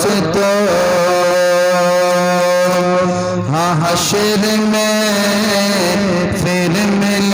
دوستو ہاں حشر میں پھر ملیں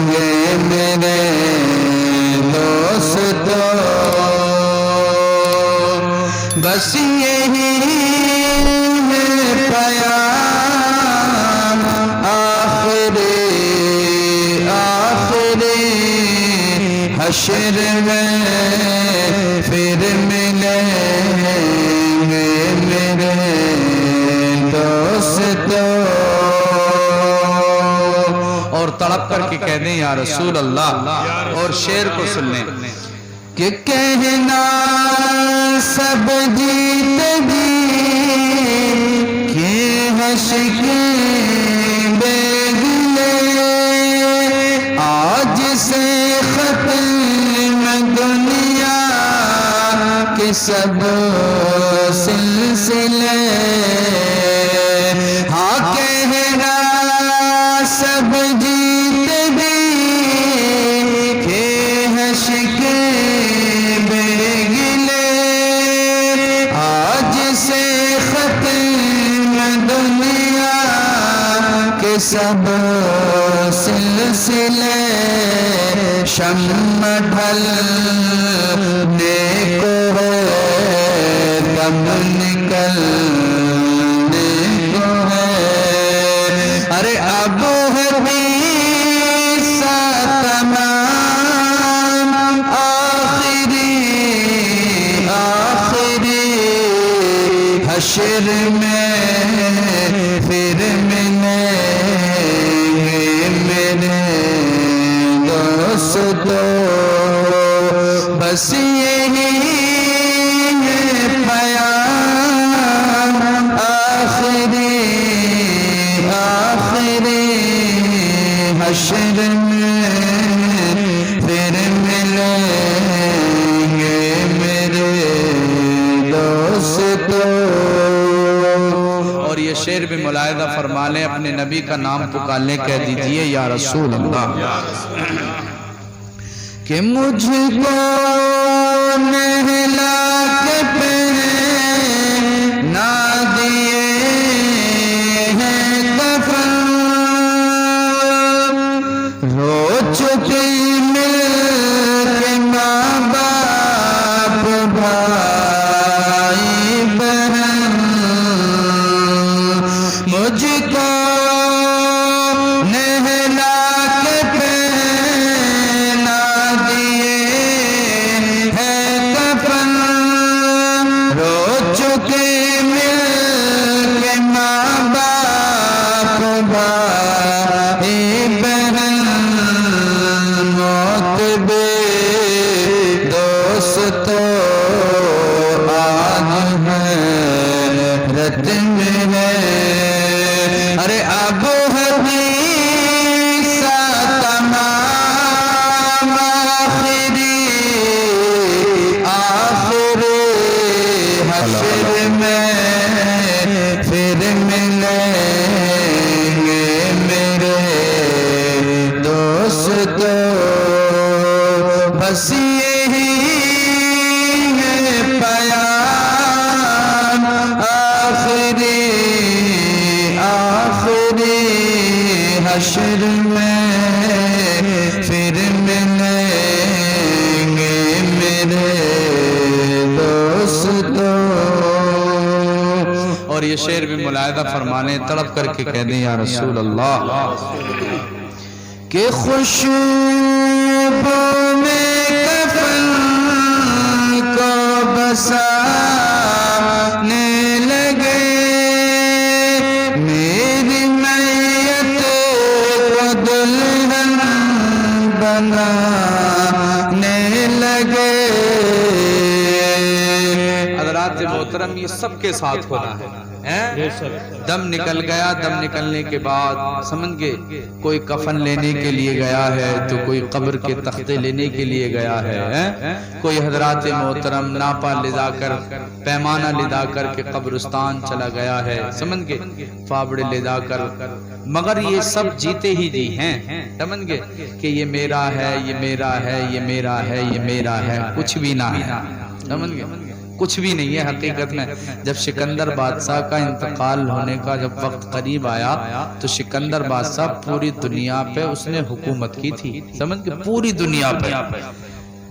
گے میرے دوستو بس یہی ہے پیام آخری حشر میں پھر ملیں گے میرے دوستو اور تڑپ کر کے کہہ دیں یا رسول اللہ اور شعر کو سن لیں کہ کہنا سب جیتگی کہ حشر بے دلے آج سے ختم دنیا کے سب سلسلے ہاں کہنا سب جیتگی کہ حشر بے گلے آج سے ختم دنیا کے سب سلسلے شمع ڈھلنے کو ہے دم نکلنے کو ہے ارے اب ہے سا تمام آخری حشر میں پھر ملیں گے میرے دوستو بس یہی ہے پیام آخری حشر میں پھر ملیں گے میرے دوستو اور یہ شعر بھی ملاحظہ فرما لیں اپنے نبی کا نام پکارنے کہہ دیجئے یا رسول اللہ کہ مجھ کو نہلا کے پہنا دیے ہیں کفن رو چکے مل کے ماں باپ بھائی بہن مجھ کو نہلا کے پہنا دیے ہیں کفن رو چکے مل کے ماں باپ بھائی بہن موت بے دوستو آج حیرت میں ہے ارے اب سا تمام آخری حشر میں پھر ملیں گے میرے دوستو بس یہی ہے پیام آخری حشر میں پھر ملیں گے میرے دوستو اور یہ شعر بھی ملاحظہ فرمانے تڑپ کر کے کہہ دیں یا رسول اللہ کہ خوشبو میں کفن کو بسانے لگے میری میت کو دلہن بنانے لگے حضرات محترم یہ سب کے ساتھ ہونا ہے دم نکل گیا دم نکلنے کے بعد سمجھ گئے کوئی کفن لینے کے لیے گیا ہے تو کوئی قبر کے تختے لینے کے لیے گیا ہے کوئی حضرات محترم ناپا لدا کر پیمانہ لدا کر کے قبرستان چلا گیا ہے سمجھ گئے فابڑے لدا کر مگر یہ سب جیتے ہی جی ہیں سمجھ گئے کہ یہ میرا ہے یہ میرا ہے یہ میرا ہے یہ میرا ہے کچھ بھی نہ ہے سمجھ گئے کچھ بھی نہیں ہے حقیقت میں. جب سکندر بادشاہ کا انتقال ہونے کا جب وقت قریب آیا تو سکندر بادشاہ پوری دنیا پہ اس نے حکومت کی تھی, سمجھ گئے, پوری دنیا پہ.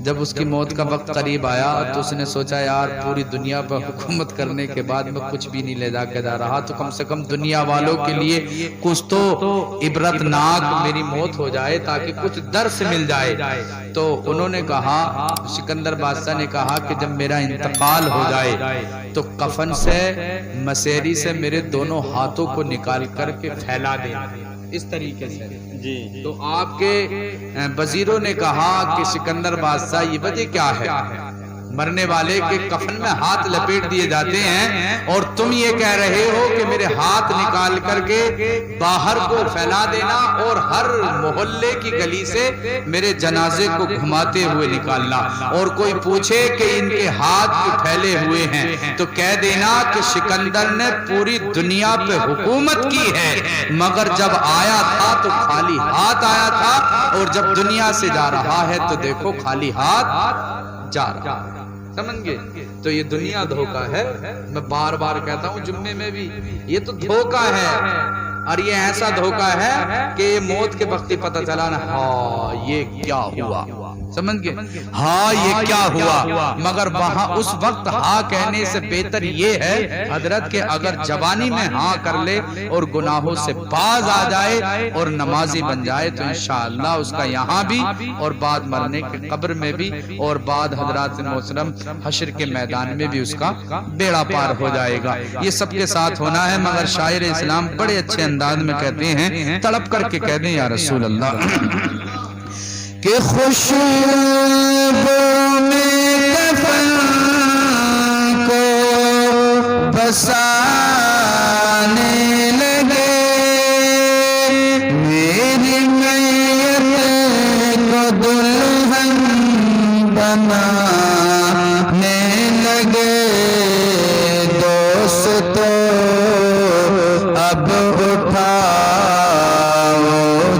جب اس کی موت کا وقت قریب آیا تو اس نے سوچا یار پوری دنیا پر حکومت کرنے کے بعد میں کچھ بھی نہیں لے جا کے جا رہا, تو کم سے کم دنیا والوں کے لیے کچھ تو عبرتناک میری موت ہو جائے تاکہ کچھ درس مل جائے. تو انہوں نے کہا, سکندر بادشاہ نے کہا کہ جب میرا انتقال ہو جائے تو کفن سے مسیری سے میرے دونوں ہاتھوں کو نکال کر کے پھیلا دیں اس طریقے سے. تو آپ کے وزیروں نے کہا کہ سکندر بادشاہ یہ وجہ کیا ہے, مرنے والے کے کفن میں ہاتھ لپیٹ دیے جاتے ہیں اور تم یہ کہہ رہے ہو کہ میرے ہاتھ نکال کر کے باہر کو پھیلا دینا اور ہر محلے کی گلی سے میرے جنازے کو گھماتے ہوئے نکالنا, اور کوئی پوچھے کہ ان کے ہاتھ کیوں پھیلے ہوئے ہیں تو کہہ دینا کہ سکندر نے پوری دنیا پہ حکومت کی ہے مگر جب آیا تھا تو خالی ہاتھ آیا تھا اور جب دنیا سے جا رہا ہے تو دیکھو خالی ہاتھ جا رہا ہے. سمجھ گئے؟ تو یہ دنیا دھوکہ ہے. میں بار بار کہتا ہوں جمعے میں بھی, یہ تو دھوکہ ہے, اور یہ ایسا دھوکہ ہے کہ یہ موت کے وقت ہی پتہ چلا نا ہاں یہ کیا ہوا, سمجھ گئے, ہاں یہ کیا ہوا. مگر وہاں اس وقت ہاں کہنے سے بہتر یہ ہے حضرت کہ اگر جوانی میں ہاں کر لے اور گناہوں سے باز آ جائے اور نمازی بن جائے تو انشاءاللہ اس کا یہاں بھی اور بعد مرنے کے قبر میں بھی اور بعد حضرات محترم حشر کے میدان میں بھی اس کا بیڑا پار ہو جائے گا. یہ سب کے ساتھ ہونا ہے. مگر شاعر اسلام بڑے اچھے انداز میں کہتے ہیں, تڑپ کر کے کہہ دیں یا رسول اللہ کہ خوشبو میں کفن کو بسانے لگے, میری میت کو دلہن بنانے لگے. دوستو اب اٹھاؤ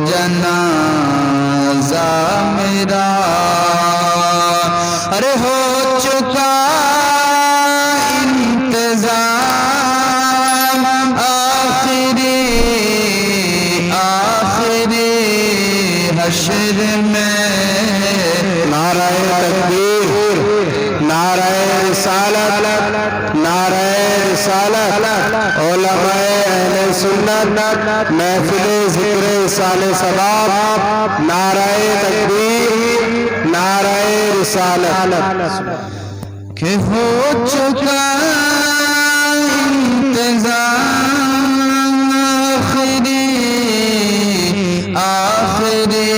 جنازہ میرا, ارے ہو چکا انتظام آخری حشر میں. نعرہ تکبیر, نعرہ رسالت, نعرہ رسالت. علماء اہل سنت محفل ذکر سال ثواب, نعرہ تکبیر, نعرہ رسالت. کہ ہو چکا انتظام آخری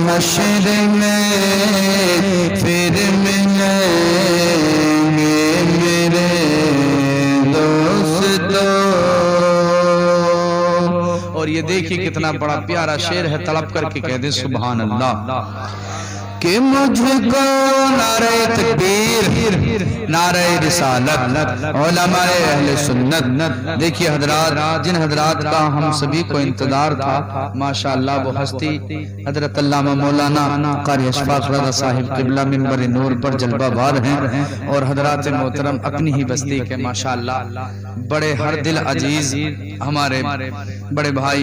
حشر میں, پھر ملیں گے میرے دوستو. اور یہ دیکھیے کتنا بڑا پیارا شعر ہے, تڑپ کر کے کہہ دیں سبحان اللہ کہ مجھ کو نعرہ تکبیر, نعرہ رسالت, علماء اہل سنت. دیکھیے حضرات, جن حضرات کا ہم سبھی کو انتظار تھا ماشاءاللہ وہ ہستی حضرت علامہ مولانا قاری اشفاق رضا صاحب قبلہ منبر نور پر جلوہ بار ہیں, اور حضرات محترم اپنی ہی بستی کے ماشاءاللہ بڑے ہر دل عزیز ہمارے بڑے بھائی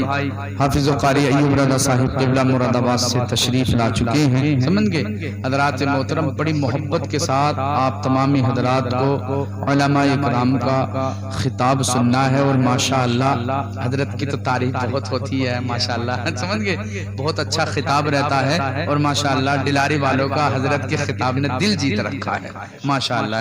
حافظ و قاری ایوب رضا صاحب قبلہ مراد آباد سے تشریف لا چکے ہیں. سمجھ گئے حضرات محترم, بڑی محبت کے ساتھ آپ تمامی حضرات کو علماء اکرام کا خطاب سننا ہے, اور ماشاءاللہ حضرت کی تو تعریف بہت ہوتی ہے ماشاءاللہ, سمجھ گئے, بہت اچھا خطاب رہتا ہے, اور ماشاءاللہ ڈلاری والوں کا حضرت کے خطاب نے دل جیت رکھا ہے ماشاءاللہ.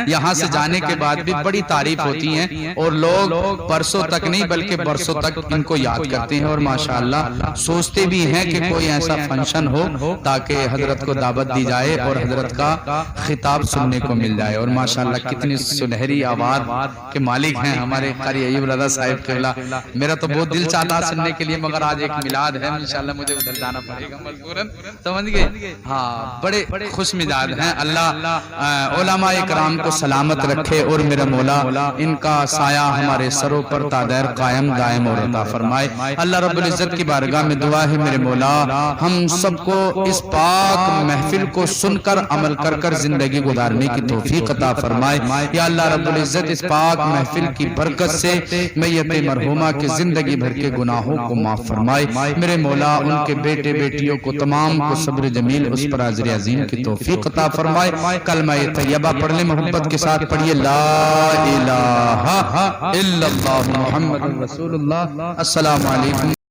یہاں سے جانے کے بعد بھی بڑی تعریف ہوتی ہیں اور لوگ پرسوں تک نہیں بلکہ برسوں تک ان کو یاد کرتے ہیں, اور ماشاءاللہ سوچتے بھی ہیں کہ کوئی ایسا فنکشن ہو تاکہ حضرت کو دعوت دی جائے اور حضرت کا خطاب سننے کو مل جائے. اور ماشاءاللہ کتنی سنہری آواز کے مالک ہیں ہمارے قاری ایوب رضا صاحب قبلہ. میرا تو بہت دل چاہتا سننے کے لیے, مگر آج ایک میلاد ہے انشاءاللہ مجھے ادھر جانا پڑے گا مجبوراً, سمجھ گئے. ہاں بڑے خوش مزاج ہیں. اللہ علماء اکرام کو سلامت رکھے اور میرا مولا ان کا سایہ ہمارے سروں پر تا دیر قائم دائم اور عطا فرمائے۔ اللہ رب العزت کی بارگاہ میں دعا ہے میرے مولا ہم سب کو اس پاک محفل کو سن کر عمل کر کر زندگی گزارنے کی توفیق عطا فرمائے۔ یا اللہ رب العزت اس پاک محفل کی برکت سے میت مرحومہ کے زندگی بھر کے گناہوں کو معاف فرمائے۔ میرے مولا ان کے بیٹے بیٹیوں کو تمام کو صبر جمیل اس پر حاضر عظیم کی توفیق عطا فرمائے۔ کلمہ طیبہ پڑھ لیں محبت کے ساتھ پڑھیے، لا الہ الا اللہ محمد رسول اللہ۔ السلام علیکم۔